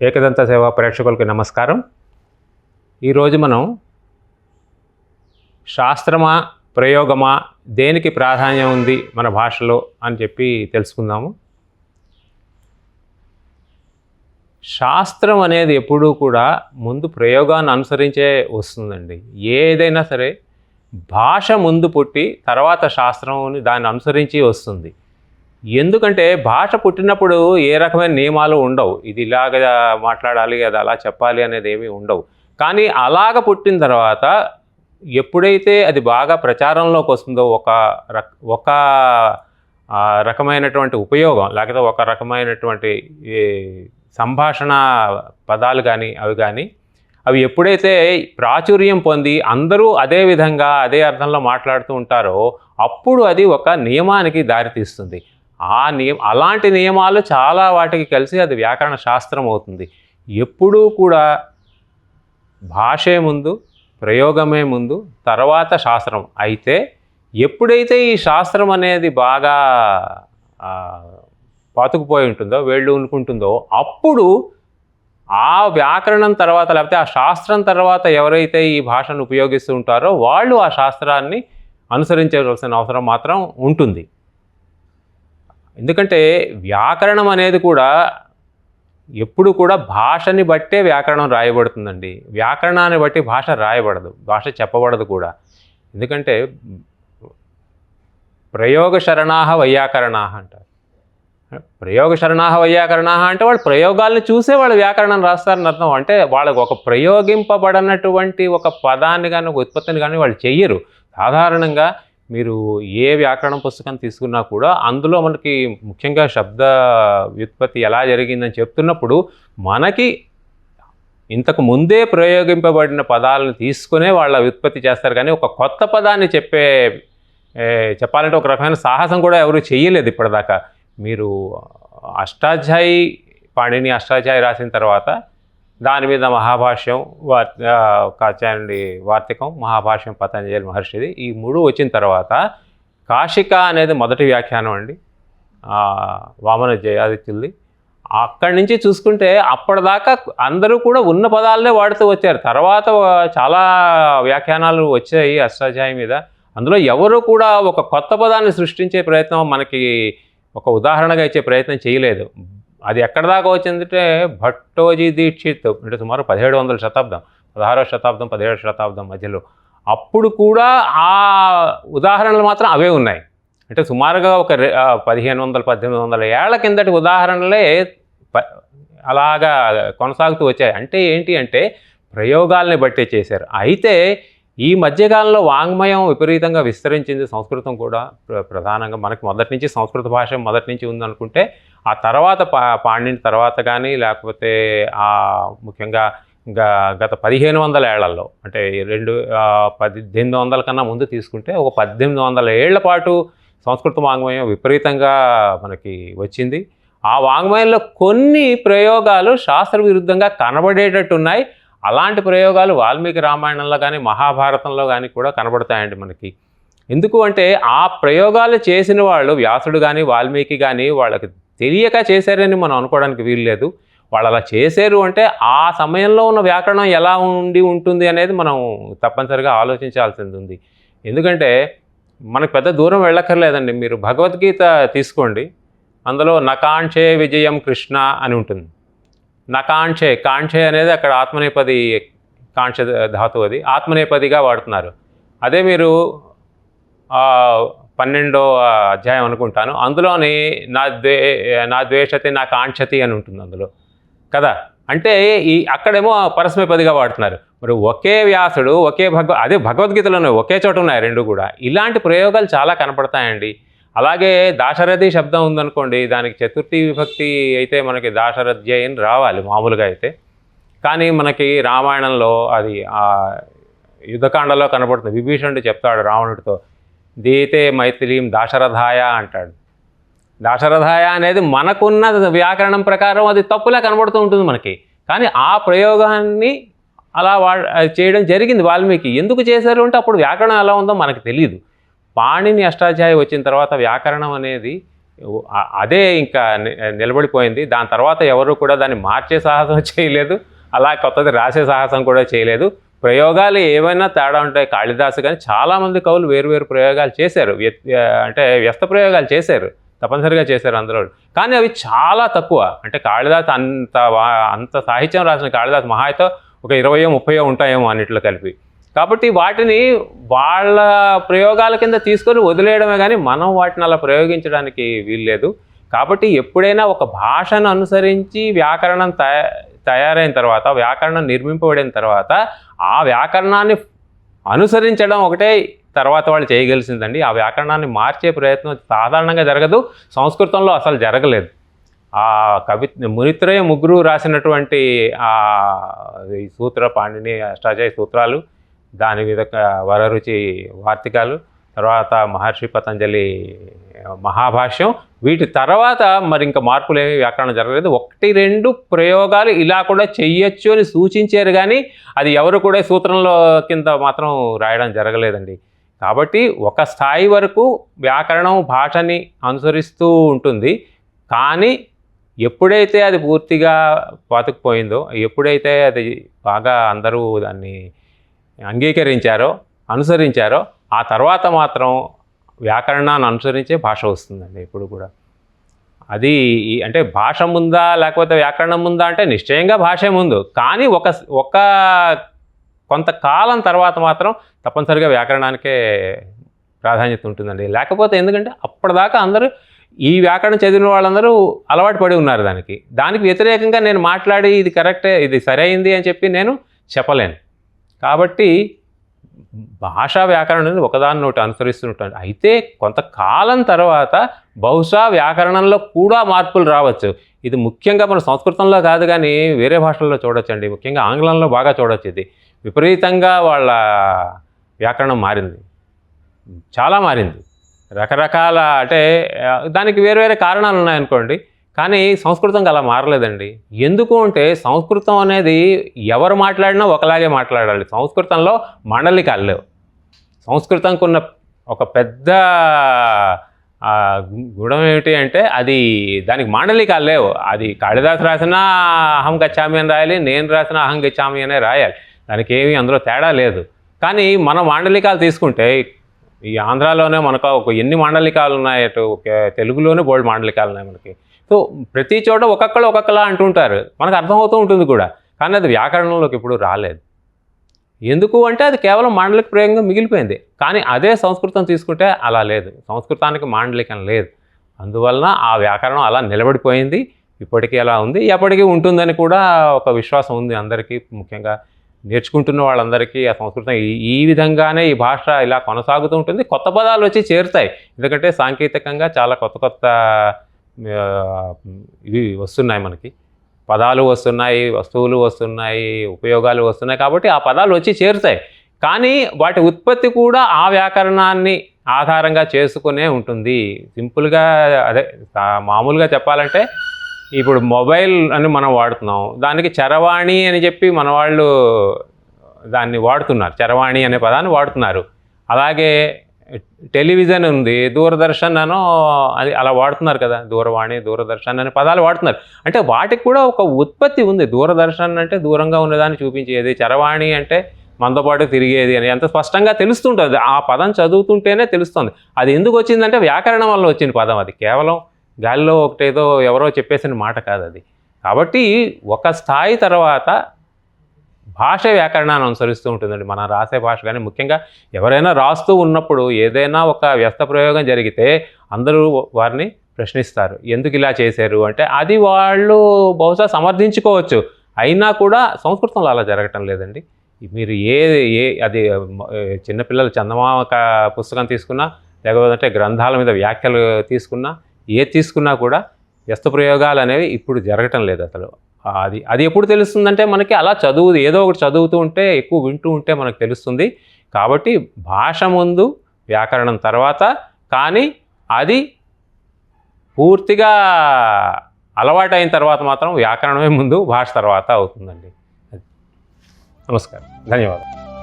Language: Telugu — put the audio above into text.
ఏకదంత సేవ ప్రేక్షకులకి నమస్కారం. ఈరోజు మనం శాస్త్రమా ప్రయోగమా దేనికి ప్రాధాన్యం ఉంది మన భాషలో అని చెప్పి తెలుసుకుందాము. శాస్త్రం అనేది ఎప్పుడూ కూడా ముందు ప్రయోగాన్ని అనుసరించే వస్తుందండి. ఏదైనా సరే భాష ముందు పుట్టి తర్వాత శాస్త్రం దాన్ని అనుసరించి వస్తుంది. ఎందుకంటే భాష పుట్టినప్పుడు ఏ రకమైన నియమాలు ఉండవు. ఇది ఇలాగ మాట్లాడాలి, అది అలా చెప్పాలి అనేది ఏమీ ఉండవు. కానీ అలాగ పుట్టిన తర్వాత ఎప్పుడైతే అది బాగా ప్రచారంలోకి వస్తుందో ఒక రకమైనటువంటి ఉపయోగం, లేకపోతే ఒక రకమైనటువంటి సంభాషణ పదాలు కానీ అవి ఎప్పుడైతే ప్రాచుర్యం పొంది అందరూ అదే విధంగా అదే అర్థంలో మాట్లాడుతూ ఉంటారో అప్పుడు అది ఒక నియమానికి దారితీస్తుంది. అలాంటి నియమాలు చాలా వాటికి కలిసి అది వ్యాకరణ శాస్త్రం అవుతుంది. ఎప్పుడూ కూడా భాషే ముందు, ప్రయోగమే ముందు, తర్వాత శాస్త్రం. అయితే ఎప్పుడైతే ఈ శాస్త్రం అనేది బాగా పాతుకుపోయి ఉంటుందో, వేళ్ళు ఉనుకుంటుందో, అప్పుడు ఆ వ్యాకరణం తర్వాత లేకపోతే ఆ శాస్త్రం తర్వాత ఎవరైతే ఈ భాషను ఉపయోగిస్తూ ఉంటారో వాళ్ళు ఆ శాస్త్రాన్ని అనుసరించవలసిన అవసరం మాత్రం ఉంటుంది. ఎందుకంటే వ్యాకరణం అనేది కూడా ఎప్పుడు కూడా భాషని బట్టే వ్యాకరణం రాయబడుతుందండి. వ్యాకరణాన్ని బట్టి భాష రాయబడదు, భాష చెప్పబడదు కూడా. ఎందుకంటే ప్రయోగ శరణాహ వైయాకరణాహ అంటారు. ప్రయోగ శరణాహ వైయాకరణాహ అంటే వాళ్ళు ప్రయోగాలను చూసే వాళ్ళు వ్యాకరణం రాస్తారని అర్థం. అంటే వాళ్ళకు ఒక ప్రయోగింపబడినటువంటి ఒక పదాన్ని కానీ ఒక ఉత్పత్తిని కానీ వాళ్ళు చెయ్యరు. సాధారణంగా మీరు ఏ వ్యాకరణం పుస్తకం తీసుకున్నా కూడా అందులో మనకి ముఖ్యంగా శబ్ద వ్యుత్పత్తి ఎలా జరిగిందని చెప్తున్నప్పుడు మనకి ఇంతకు ముందే ప్రయోగింపబడిన పదాలను తీసుకునే వాళ్ళ వ్యుత్పత్తి చేస్తారు. కానీ ఒక కొత్త పదాన్ని చెప్పాలంటే ఒక రకమైన సాహసం కూడా ఎవరు చేయలేదు ఇప్పటిదాకా. మీరు అష్టాధ్యాయి, పాణిని అష్టాధ్యాయి రాసిన తర్వాత దాని మీద మహాభాష్యం, కాత్యాయనుడి వార్తికం, మహాభాష్యం పతంజలి మహర్షిది, ఈ మూడు వచ్చిన తర్వాత కాశిక అనేది మొదటి వ్యాఖ్యానం అండి, వామన జయాదిత్యులది. అక్కడి నుంచి చూసుకుంటే అప్పటిదాకా అందరూ కూడా ఉన్న పదాలనే వాడుతూ వచ్చారు. తర్వాత చాలా వ్యాఖ్యానాలు వచ్చాయి అష్టాధ్యాయం మీద. అందులో ఎవరు కూడా ఒక కొత్త పదాన్ని సృష్టించే ప్రయత్నం, మనకి ఒక ఉదాహరణగా ఇచ్చే ప్రయత్నం చేయలేదు. అది ఎక్కడి దాకా వచ్చిందంటే భట్టోజీ దీక్షిత్, అంటే సుమారు 1700 శతాబ్దం, 16వ శతాబ్దం 17వ శతాబ్దం మధ్యలో. అప్పుడు కూడా ఆ ఉదాహరణలు మాత్రం అవే ఉన్నాయి. అంటే సుమారుగా ఒక 1500-1800 ఏళ్ల కిందటి ఉదాహరణలే అలాగా కొనసాగుతూ వచ్చాయి. అంటే ఏంటి అంటే ప్రయోగాల్ని బట్టే చేశారు. అయితే ఈ మధ్యకాలంలో వాంగ్మయం విపరీతంగా విస్తరించింది. సంస్కృతం కూడా ప్రధానంగా మనకి మొదటి నుంచి సంస్కృత భాష మొదటి నుంచి ఉందనుకుంటే, ఆ తర్వాత పాణిని తర్వాత కానీ లేకపోతే ముఖ్యంగా గత 1500 ఏళ్లలో, అంటే 1800 కన్నా ముందు తీసుకుంటే ఒక 1800 ఏళ్ల పాటు సంస్కృత వాంగ్మయం విపరీతంగా మనకి వచ్చింది. ఆ వాంగ్మయంలో కొన్ని ప్రయోగాలు శాస్త్ర విరుద్ధంగా కనబడేటట్టున్నాయి. అలాంటి ప్రయోగాలు వాల్మీకి రామాయణంలో కానీ మహాభారతంలో కానీ కూడా కనబడతాయండి మనకి. ఎందుకు అంటే ఆ ప్రయోగాలు చేసిన వాళ్ళు వ్యాసుడు కానీ వాల్మీకి కానీ వాళ్ళకి తెలియక చేశారని మనం అనుకోవడానికి వీల్లేదు. వాళ్ళు అలా చేశారు అంటే ఆ సమయంలో ఉన్న వ్యాకరణం ఎలా ఉంటుంది అనేది మనం తప్పనిసరిగా ఆలోచించాల్సింది ఉంది. ఎందుకంటే మనకు పెద్ద దూరం వెళ్ళక్కర్లేదండి. మీరు భగవద్గీత తీసుకోండి, అందులో నకాంక్షే విజయం కృష్ణ అని ఉంటుంది. కాంక్షే అనేది అక్కడ ఆత్మనేపది, కాంక్ష ధాతువు, అది ఆత్మనేపదిగా వాడుతున్నారు. అదే మీరు 12వ అధ్యాయం అనుకుంటాను, అందులోని నా ద్వేషతి నా కాంక్షతి అని ఉంటుంది అందులో కదా. అంటే అక్కడేమో పరస్మైపదిగా వాడుతున్నారు. మరి ఒకే వ్యాసుడు అదే భగవద్గీతలోనే ఒకే చోట ఉన్నాయి రెండు కూడా. ఇలాంటి ప్రయోగాలు చాలా కనపడతాయండి. అలాగే దాశరథి శబ్దం ఉందనుకోండి, దానికి చతుర్థి విభక్తి అయితే మనకి దాశరథ్య అని రావాలి మామూలుగా అయితే. కానీ మనకి రామాయణంలో అది యుద్ధకాండలో కనబడుతుంది. విభీషణుడు చెప్తాడు రావణుడితో, దీతే మైథిలీం దాశరథాయ అంటాడు. దాశరథాయ అనేది మనకున్న వ్యాకరణం ప్రకారం అది తప్పులా కనబడుతూ ఉంటుంది మనకి. కానీ ఆ ప్రయోగాన్ని అలా చేయడం జరిగింది వాల్మీకి. ఎందుకు చేశారు అంటే అప్పుడు వ్యాకరణం ఎలా ఉందో మనకు తెలియదు. పాణిని అష్టాధ్యాయి వచ్చిన తర్వాత వ్యాకరణం అనేది అదే ఇంకా నిలబడిపోయింది. దాని తర్వాత ఎవరు కూడా దాన్ని మార్చే సాహసం చేయలేదు, అలా కొత్తది రాసే సాహసం కూడా చేయలేదు. ప్రయోగాలు ఏమైనా తేడా ఉంటాయి. కాళిదాసు కానీ చాలామంది కవులు వేరు ప్రయోగాలు చేశారు, అంటే వ్యస్త ప్రయోగాలు చేశారు, తప్పనిసరిగా చేశారు అందులో. కానీ అవి చాలా తక్కువ. అంటే కాళిదాసు అంత సాహిత్యం రాసిన కాళిదాసు మహా అయితే ఒక 20-30 ఉంటాయేమో అన్నిట్లో కలిపి. కాబట్టి వాటిని వాళ్ళ ప్రయోగాల కింద తీసుకొని వదిలేయడమే కానీ మనం వాటిని అలా ప్రయోగించడానికి వీల్లేదు. కాబట్టి ఎప్పుడైనా ఒక భాషను అనుసరించి వ్యాకరణం తయారైన తర్వాత, వ్యాకరణం నిర్మింపబడిన తర్వాత ఆ వ్యాకరణాన్ని అనుసరించడం ఒకటే తర్వాత వాళ్ళు చేయగలిసిందండి. ఆ వ్యాకరణాన్ని మార్చే ప్రయత్నం సాధారణంగా జరగదు, సంస్కృతంలో అసలు జరగలేదు. ఆ మునిత్రయ ముగ్గురు రాసినటువంటి ఈ సూత్ర పాణిని అష్టాధ్యాయ సూత్రాలు, దాని మీద వరరుచి వార్తికాలు, తర్వాత మహర్షి పతంజలి మహాభాష్యం, వీటి తర్వాత మరి ఇంకా మార్పులు ఏమీ వ్యాకరణం జరగలేదు. 1-2 ప్రయోగాలు ఇలా కూడా చెయ్యొచ్చు అని సూచించారు, కానీ అది ఎవరు కూడా సూత్రంలో కింద మాత్రం రాయడం జరగలేదండి. కాబట్టి ఒక స్థాయి వరకు వ్యాకరణం భాషని అనుసరిస్తూ ఉంటుంది. కానీ ఎప్పుడైతే అది పూర్తిగా పాతుకుపోయిందో, ఎప్పుడైతే అది బాగా అందరూ దాన్ని అంగీకరించారో, అనుసరించారో, ఆ తర్వాత మాత్రం వ్యాకరణాన్ని అనుసరించే భాష వస్తుందండి ఎప్పుడు కూడా. అది అంటే భాష ముందా లేకపోతే వ్యాకరణం ముందా అంటే నిశ్చయంగా భాషే ముందు, కానీ ఒక కొంతకాలం తర్వాత మాత్రం తప్పనిసరిగా వ్యాకరణానికే ప్రాధాన్యత ఉంటుందండి. లేకపోతే ఎందుకంటే అప్పటిదాకా అందరూ ఈ వ్యాకరణం చదివిన వాళ్ళందరూ అలవాటు పడి ఉన్నారు దానికి వ్యతిరేకంగా నేను మాట్లాడి ఇది కరెక్టే, ఇది సరైంది అని చెప్పి నేను చెప్పలేను. కాబట్టి భాషా వ్యాకరణం అనేది ఒకదాన్నోటి అనుసరిస్తుంటాను. అయితే కొంతకాలం తర్వాత బహుశా వ్యాకరణంలో కూడా మార్పులు రావచ్చు. ఇది ముఖ్యంగా మన సంస్కృతంలో కాదు కానీ వేరే భాషల్లో చూడొచ్చండి. ముఖ్యంగా ఆంగ్లంలో బాగా చూడొచ్చు. ఇది విపరీతంగా వాళ్ళ వ్యాకరణం మారింది, చాలా మారింది. రకరకాల అంటే దానికి వేరే కారణాలు ఉన్నాయనుకోండి, కానీ సంస్కృతంకి అలా మారలేదండి. ఎందుకు అంటే సంస్కృతం అనేది ఎవరు మాట్లాడినా ఒకలాగే మాట్లాడాలి. సంస్కృతంలో మాండలికాలు లేవు. సంస్కృతంకు ఉన్న ఒక పెద్ద గుణం ఏమిటి అంటే దానికి మాండలికాలు లేవు. అది కాళిదాసు రాసినా అహం గచ్చామి అని రాయాలి, నేను రాసినా అహం గచ్చామి అనే రాయాలి. దానికి ఏమీ అందులో తేడా లేదు. కానీ మనం మాండలికాలు తీసుకుంటే ఈ ఆంధ్రాలోనే మనకు ఎన్ని మాండలికాలు ఉన్నాయి, అటు తెలుగులోనే బోల్డ్ మాండలికాలు ఉన్నాయి మనకి. సో ప్రతి చోట ఒక్కొక్కలా అంటుంటారు, మనకు అర్థమవుతూ ఉంటుంది కూడా, కానీ అది వ్యాకరణంలోకి ఎప్పుడు రాలేదు. ఎందుకు అంటే అది కేవలం మాండలిక ప్రయోగంగా మిగిలిపోయింది. కానీ అదే సంస్కృతం తీసుకుంటే అలా లేదు, సంస్కృతానికి మాండలికం లేదు. అందువలన ఆ వ్యాకరణం అలా నిలబడిపోయింది, ఇప్పటికీ అలా ఉంది, ఎప్పటికీ ఉంటుందని కూడా ఒక విశ్వాసం ఉంది అందరికీ. ముఖ్యంగా నేర్చుకుంటున్న వాళ్ళందరికీ ఆ సంస్కృతం ఈ విధంగానే ఈ భాష ఇలా కొనసాగుతూ ఉంటుంది. కొత్త పదాలు వచ్చి చేరుతాయి, ఎందుకంటే సాంకేతికంగా చాలా కొత్త ఇవి వస్తున్నాయి, మనకి పదాలు వస్తున్నాయి, వస్తువులు వస్తున్నాయి, ఉపయోగాలు వస్తున్నాయి. కాబట్టి ఆ పదాలు వచ్చి చేరుతాయి, కానీ వాటి ఉత్పత్తి కూడా ఆ వ్యాకరణాన్ని ఆధారంగా చేసుకునే ఉంటుంది. సింపుల్గా అదే మామూలుగా చెప్పాలంటే ఇప్పుడు మొబైల్ అని మనం వాడుతున్నాం, దానికి చరవాణి అని చెప్పి మన వాళ్ళు దాన్ని వాడుతున్నారు, చరవాణి అనే పదాన్ని వాడుతున్నారు. అలాగే టెలివిజన్ ఉంది, దూరదర్శన్ అనో అది అలా వాడుతున్నారు కదా, దూరవాణి, దూరదర్శన్ అనే పదాలు వాడుతున్నారు. అంటే వాటికి కూడా ఒక ఉత్పత్తి ఉంది. దూరదర్శన్ అంటే దూరంగా ఉన్నదాన్ని చూపించేది, చరవాణి అంటే మనతో పాటు తిరిగేది అని ఎంత స్పష్టంగా తెలుస్తుంటుంది. ఆ పదం చదువుతుంటేనే తెలుస్తుంది. అది ఎందుకు వచ్చిందంటే వ్యాకరణం వల్ల వచ్చిన పదం, అది కేవలం గాలిలో ఒకటేదో ఎవరో చెప్పేసిన మాట కాదు అది. కాబట్టి ఒక స్థాయి తర్వాత భాష వ్యాకరణాన్ని అనుసరిస్తూ ఉంటుందండి. మనం రాసే భాష కానీ ముఖ్యంగా ఎవరైనా రాస్తూ ఉన్నప్పుడు ఏదైనా ఒక వ్యస్త ప్రయోగం జరిగితే అందరూ వారిని ప్రశ్నిస్తారు, ఎందుకు ఇలా చేశారు అంటే. అది వాళ్ళు బహుశా సమర్థించుకోవచ్చు, అయినా కూడా సంస్కృతంలో అలా జరగటం లేదండి. మీరు అది చిన్నపిల్లలు చందమామ పుస్తకం తీసుకున్నా, లేకపోతే గ్రంథాల మీద వ్యాఖ్యలు తీసుకున్నా, తీసుకున్నా కూడా వ్యస్త ప్రయోగాలు అనేవి ఇప్పుడు జరగటం లేదు అసలు. అది ఎప్పుడు తెలుస్తుందంటే మనకి అలా ఏదో ఒకటి చదువుతూ ఉంటే, ఎక్కువ వింటూ ఉంటే మనకు తెలుస్తుంది. కాబట్టి భాష ముందు వ్యాకరణం తర్వాత, కానీ అది పూర్తిగా అలవాటైన తర్వాత మాత్రం వ్యాకరణమే ముందు, భాష తర్వాత అవుతుందండి. నమస్కారం, ధన్యవాదాలు.